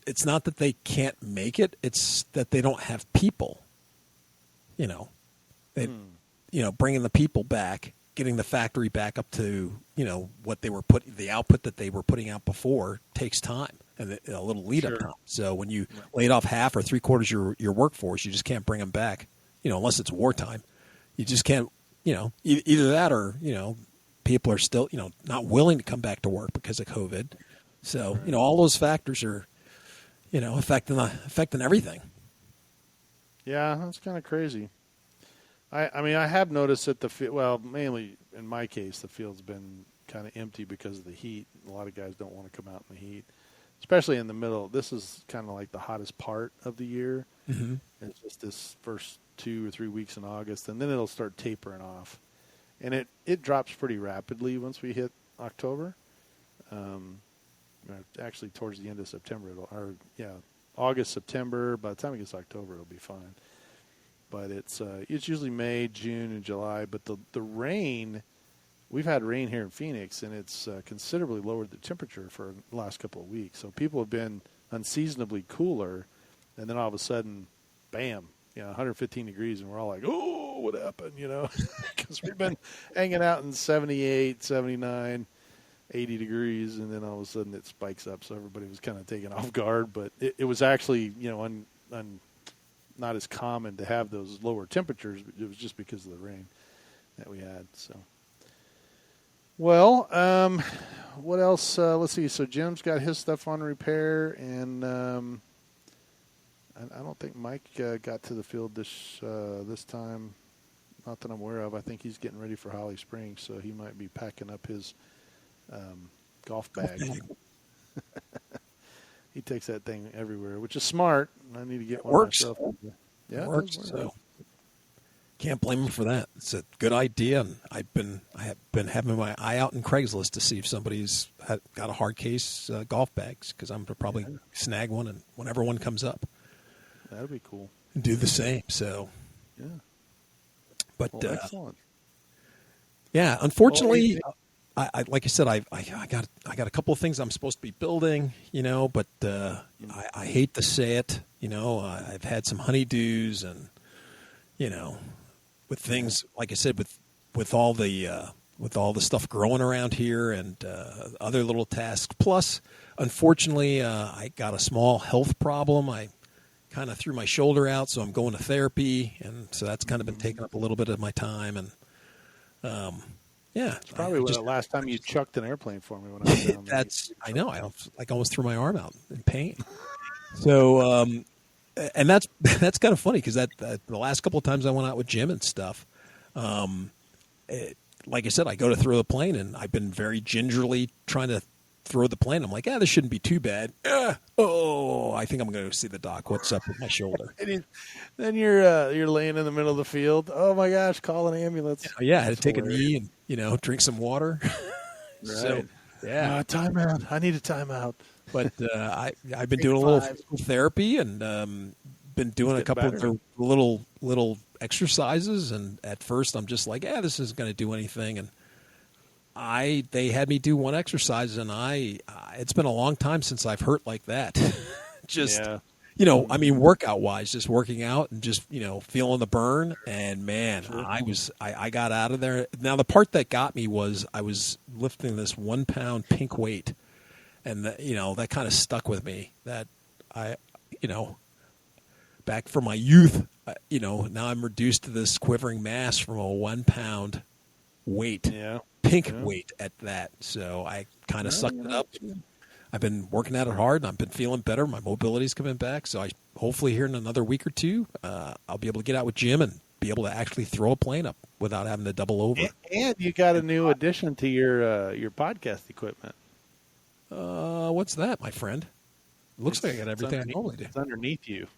it's not that they can't make it; it's that they don't have people. Bringing the people back, getting the factory back up to what they were the output that they were putting out before takes time and a little lead up Sure. time. So when you laid off half or 3/4 your workforce, you just can't bring them back. Unless it's wartime, you just can't. Either that or people are still not willing to come back to work because of COVID. So all those factors are affecting everything. Yeah, that's kind of crazy. I mean, I have noticed that the field, well, mainly in my case, the field's been kind of empty because of the heat. A lot of guys don't want to come out in the heat, especially in the middle. This is kind of like the hottest part of the year. Mm-hmm. It's just this first 2 or 3 weeks in August, and then it'll start tapering off. And it drops pretty rapidly once we hit October. Actually, towards the end of September, August, September. By the time it gets to October, it'll be fine. But it's usually May, June, and July. But the rain, we've had rain here in Phoenix, and it's considerably lowered the temperature for the last couple of weeks. So people have been unseasonably cooler, and then all of a sudden, bam, 115 degrees, and we're all like, oh, what happened, Because we've been hanging out in 78, 79, 80 degrees, and then all of a sudden it spikes up. So everybody was kind of taken off guard. But it was actually, not as common to have those lower temperatures. It was just because of the rain that we had. So, well, what else? Let's see. So Jim's got his stuff on repair, and I don't think Mike got to the field this time. Not that I'm aware of. I think he's getting ready for Holly Springs, so he might be packing up his golf bag. He takes that thing everywhere, which is smart. I need to get one Works. myself. Yeah, It it works. does work. So can't blame him for that. It's a good idea, and I have been having my eye out in Craigslist to see if somebody's got a hard case golf bags, because I'm gonna probably snag one, and whenever one comes up, That'd be cool. and do the same. So, Yeah. but Well, excellent. yeah, unfortunately, I like I said, I got a couple of things I'm supposed to be building, but I hate to say it, I've had some honeydews, and with things like I said, with all the stuff growing around here, and other little tasks. Plus, unfortunately, I got a small health problem. I kind of threw my shoulder out, so I'm going to therapy, and so that's kind of been taking up a little bit of my time, and yeah, It's probably the last time you chucked an airplane for me when I was down there. I know. I almost threw my arm out in pain. So, and that's kind of funny, because that the last couple of times I went out with Jim and stuff, like I said, I go to throw the plane, and I've been very gingerly trying to throw the plane. I'm like, this shouldn't be too bad. I think I'm going to go see the doc. What's up with my shoulder? Then you're laying in the middle of the field. Oh my gosh, call an ambulance. Yeah, I had to take a knee and drink some water. Right. So timeout. I need a timeout. But I've been doing a little physical therapy and been doing a couple of little exercises. And at first, I'm just like, this isn't going to do anything. And they had me do one exercise, and it's been a long time since I've hurt like that. Workout wise, just working out and just, feeling the burn. And man, sure. I got out of there. Now the part that got me was I was lifting this 1 pound pink weight, and that kind of stuck with me. That back from my youth, now I'm reduced to this quivering mass from a 1 pound weight, pink weight at that. So I kind of sucked it up. I've been working at it hard, and I've been feeling better. My mobility's coming back, so hopefully here in another week or two, I'll be able to get out with Jim and be able to actually throw a plane up without having to double over. And you got a new addition to your podcast equipment. What's that, my friend? It looks like I got everything I normally do. It's underneath you.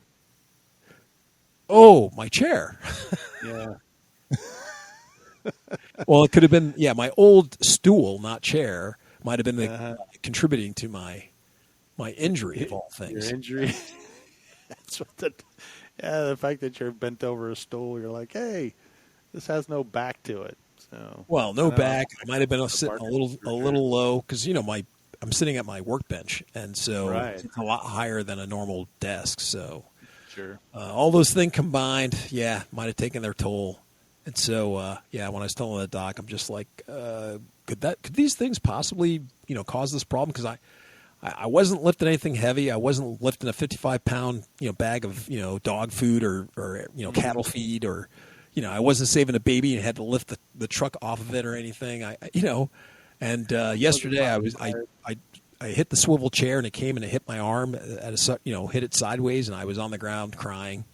Oh, my chair. Yeah. Well, it could have been, my old stool, not chair, might have been contributing to my injury of all things. Your injury. That's what the fact that you're bent over a stool, you're like, hey, this has no back to it. So no back. I might have been sitting a little low because I'm sitting at my workbench, and so it's a lot higher than a normal desk. So sure, all those things combined, might have taken their toll. And so, when I was telling the doc, I'm just like, could these things possibly, cause this problem? Because I wasn't lifting anything heavy. I wasn't lifting a 55-pound, bag of, dog food or cattle feed, or, I wasn't saving a baby and had to lift the truck off of it or anything. And yesterday I hit the swivel chair and it came and it hit my arm hit it sideways, and I was on the ground crying,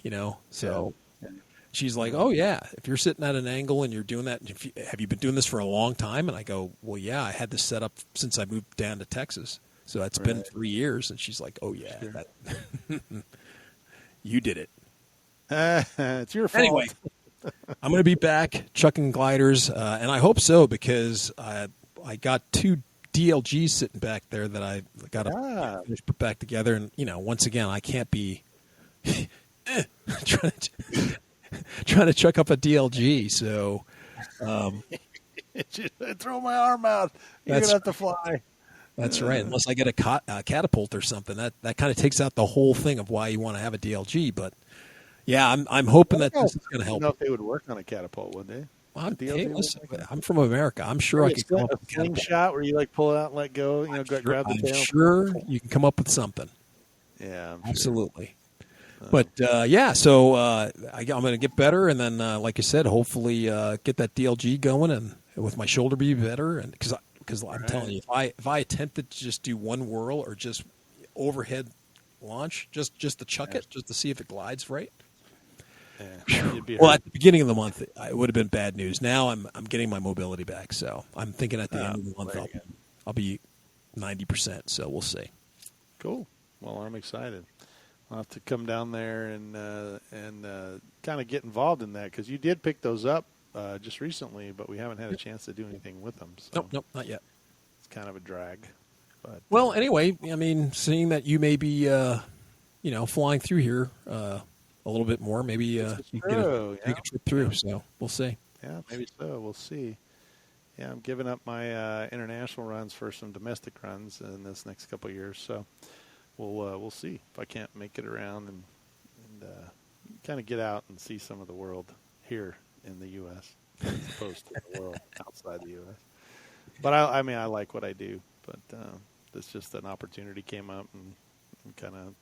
so. Yeah. She's like, oh, yeah, if you're sitting at an angle and you're doing that, have you been doing this for a long time? And I go, well, yeah, I had this set up since I moved down to Texas. So that's been 3 years. And she's like, oh, yeah, sure. You did it. It's your fault. Anyway, I'm going to be back chucking gliders, and I hope so, because I got 2 DLGs sitting back there that I got to finish put back together. And, once again, I can't be trying to chuck up a DLG, so throw my arm out. You're gonna have to fly. That's right. Unless I get a catapult or something, that kind of takes out the whole thing of why you want to have a DLG. But I'm hoping that this is going to help. I don't know if they would work on a catapult, would they? Well, listen, I'm from America. I'm sure I could come up with a slingshot where you pull it out and let go. Grab the tail. I'm sure you can come up with something. Yeah, absolutely. But, so I'm going to get better, and then, like I said, hopefully get that DLG going, and with my shoulder be better. And because I'm telling you, if I attempted to just do one whirl or just overhead launch, just to chuck it, just to see if it glides right. Well, at the beginning of the month, it would have been bad news. Now I'm getting my mobility back, so I'm thinking at the end of the month I'll be 90%. So we'll see. Cool. Well, I'm excited. I'll have to come down there and kind of get involved in that, because you did pick those up just recently, but we haven't had a chance to do anything with them. So Nope, not yet. It's kind of a drag. But well, anyway, I mean, seeing that you may be, flying through here a little bit more, maybe you can take a trip through. So we'll see. Yeah, maybe so. We'll see. Yeah, I'm giving up my international runs for some domestic runs in this next couple of years. So. We'll see if I can't make it around and kind of get out and see some of the world here in the U.S. as opposed to the world outside the U.S. But I like what I do, but it's just an opportunity came up and kind of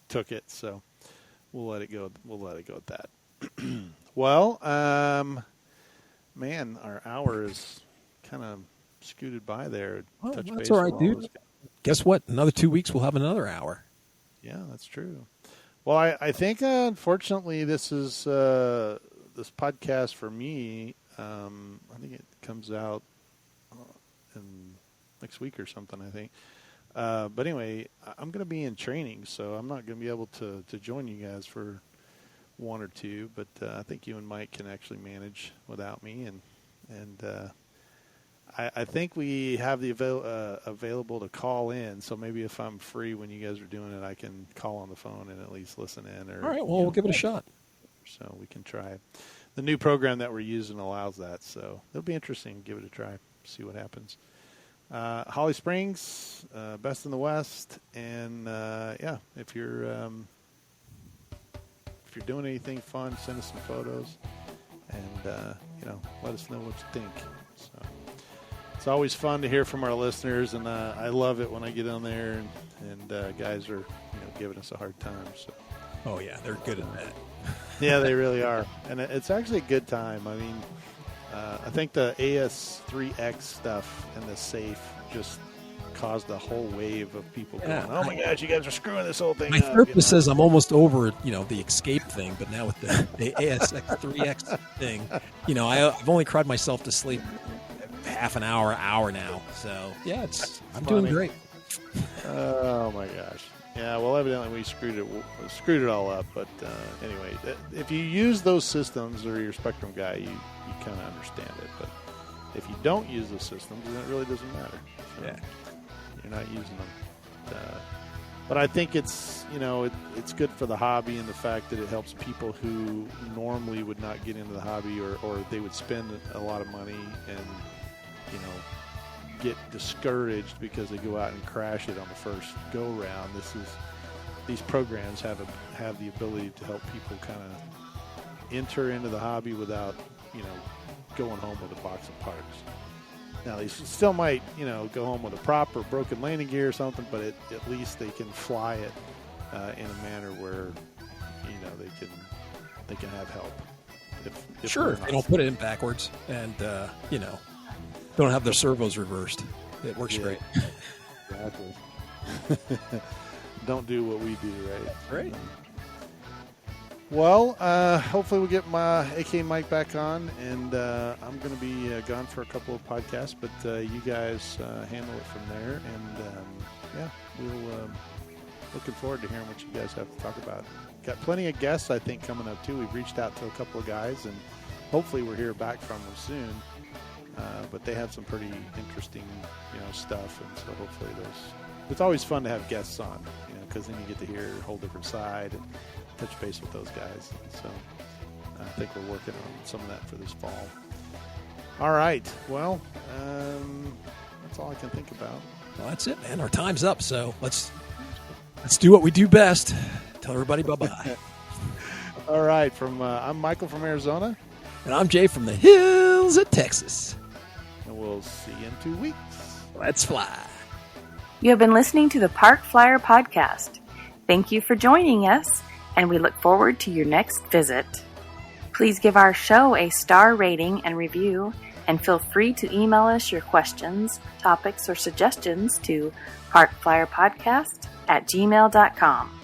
took it. So we'll let it go. We'll let it go at that. Well, man, our hour is kind of scooted by there. Well, that's all right, dude. Guess what? Another 2 weeks, we'll have another hour. Yeah, that's true. Well, I think, unfortunately, this is this podcast for me. I think it comes out in next week or something, I think. But anyway, I'm going to be in training, so I'm not going to be able to join you guys for one or two. But I think you and Mike can actually manage without me, and I think we have the available to call in. So maybe if I'm free when you guys are doing it, I can call on the phone and at least listen in. Or, all right, well, we'll give it a shot. So we can try it. The new program that we're using allows that, so it'll be interesting. Give it a try, see what happens. Holly Springs, best in the West, and yeah, if you're doing anything fun, send us some photos, and let us know what you think. So it's always fun to hear from our listeners, and I love it when I get on there and guys are giving us a hard time. So. Oh yeah, they're good at that. Yeah, they really are, and it's actually a good time. I mean, I think the AS3X stuff and the safe just caused a whole wave of people going, "Oh my gosh, you guys are screwing this whole thing my up." My therapist says I'm almost over, the escape thing, but now with the ASX3X thing, I've only cried myself to sleep half an hour now. So yeah, I'm doing great. Oh my gosh. Yeah, well, evidently we screwed it all up. But anyway, if you use those systems or you're a Spectrum guy, you kind of understand it. But if you don't use those systems, then it really doesn't matter. So yeah, you're not using them. But I think it's it's good for the hobby and the fact that it helps people who normally would not get into the hobby or they would spend a lot of money and get discouraged because they go out and crash it on the first go round. These programs have the ability to help people kind of enter into the hobby without going home with a box of parts. Now they still might go home with a prop or broken landing gear or something, but at least they can fly it in a manner where they can have help. If sure, they don't put it in backwards and don't have their servos reversed. It works great. Exactly. Don't do what we do, right? Right. Well, hopefully we'll get my AK Mike back on, and I'm going to be gone for a couple of podcasts, but you guys handle it from there, and we'll looking forward to hearing what you guys have to talk about. Got plenty of guests, I think, coming up too. We've reached out to a couple of guys, and hopefully we'll hear back from them soon. But they have some pretty interesting, stuff, and so hopefully it's always fun to have guests on, because then you get to hear a whole different side and touch base with those guys. So I think we're working on some of that for this fall. All right. Well, that's all I can think about. Well, that's it, man. Our time's up, so let's do what we do best. Tell everybody bye-bye. All right. I'm Michael from Arizona. And I'm Jay from the hills of Texas. And we'll see you in 2 weeks. Let's fly. You have been listening to the Park Flyer Podcast. Thank you for joining us, and we look forward to your next visit. Please give our show a star rating and review, and feel free to email us your questions, topics, or suggestions to parkflyerpodcast@gmail.com.